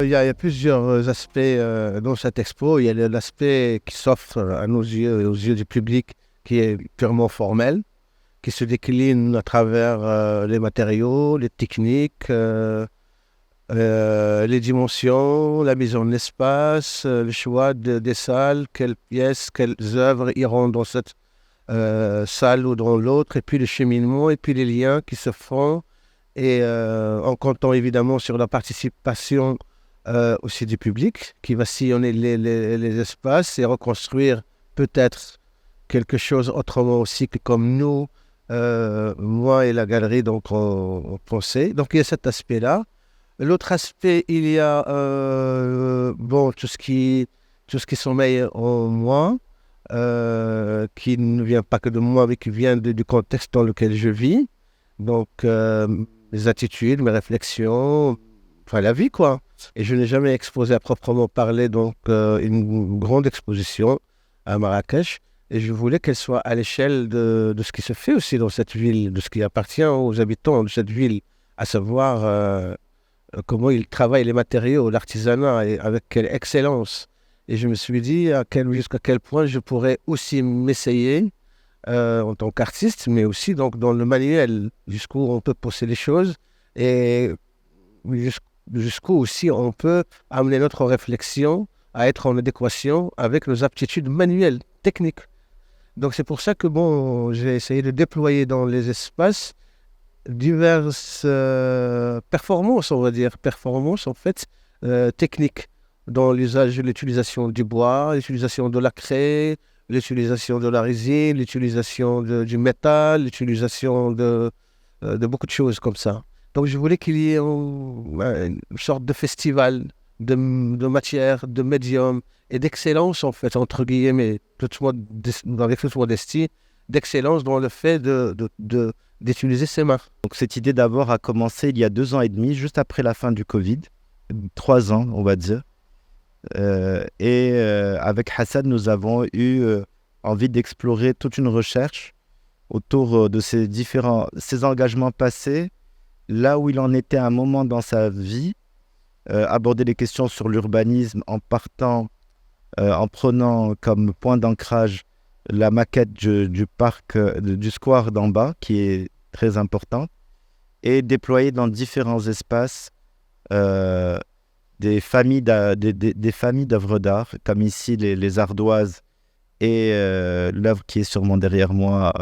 Il y a plusieurs aspects dans cette expo. Il y a l'aspect qui s'offre à nos yeux et aux yeux du public, qui est purement formel, qui se décline à travers les matériaux, les techniques, les dimensions, la mise en espace, le choix des salles, quelles pièces, quelles œuvres iront dans cette salle ou dans l'autre, et puis le cheminement, et puis les liens qui se font, et en comptant évidemment sur la participation aussi du public, qui va sillonner les espaces et reconstruire peut-être quelque chose autrement aussi que comme nous, moi et la galerie, donc on pensait. Donc il y a cet aspect-là. L'autre aspect, il y a bon, tout ce qui sommeille en moi, qui ne vient pas que de moi, mais qui vient du contexte dans lequel je vis. Donc, mes attitudes, mes réflexions, enfin la vie, quoi. Et je n'ai jamais exposé à proprement parler, donc une grande exposition à Marrakech. Et je voulais qu'elle soit à l'échelle de ce qui se fait aussi dans cette ville, de ce qui appartient aux habitants de cette ville, à savoir comment ils travaillent les matériaux, l'artisanat, et avec quelle excellence. Et je me suis dit jusqu'à quel point je pourrais aussi m'essayer en tant qu'artiste, mais aussi donc, dans le manuel, jusqu'où on peut pousser les choses et jusqu'où aussi on peut amener notre réflexion à être en adéquation avec nos aptitudes manuelles, techniques. Donc c'est pour ça que bon, j'ai essayé de déployer dans les espaces diverses performances, on va dire, performances en fait techniques dans l'usage, l'utilisation du bois, l'utilisation de la craie, l'utilisation de la résine, l'utilisation du métal, l'utilisation de beaucoup de choses comme ça. Donc je voulais qu'il y ait une sorte de festival de matière, de médium et d'excellence en fait, entre guillemets, avec toute modestie, d'excellence dans le fait d'utiliser ses mains. Donc cette idée d'abord a commencé il y a 2 ans et demi, juste après la fin du Covid, 3 ans on va dire. Avec Hassan, nous avons eu envie d'explorer toute une recherche autour de ces engagements passés, là où il en était à un moment dans sa vie, aborder les questions sur l'urbanisme en prenant comme point d'ancrage la maquette du parc, du square d'en bas, qui est très importante, et déployer dans différents espaces euh, des familles d'œuvres d'art, comme ici les ardoises et l'œuvre qui est sûrement derrière moi,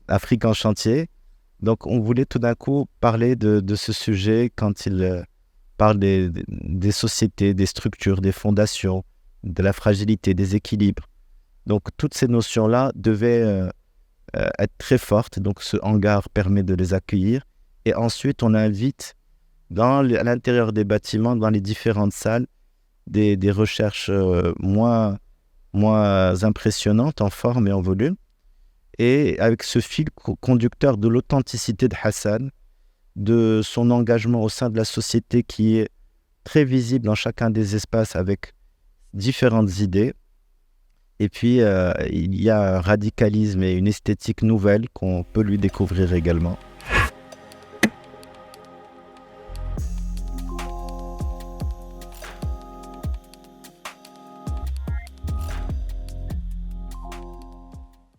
Afrique en chantier. Donc on voulait tout d'un coup parler de ce sujet quand il parle des sociétés, des structures, des fondations, de la fragilité, des équilibres. Donc toutes ces notions-là devaient être très fortes, donc ce hangar permet de les accueillir. Et ensuite on invite à l'intérieur des bâtiments, dans les différentes salles, des recherches moins impressionnantes en forme et en volume. Et avec ce fil conducteur de l'authenticité de Hassan, de son engagement au sein de la société qui est très visible dans chacun des espaces avec différentes idées. Et puis, il y a un radicalisme et une esthétique nouvelle qu'on peut lui découvrir également.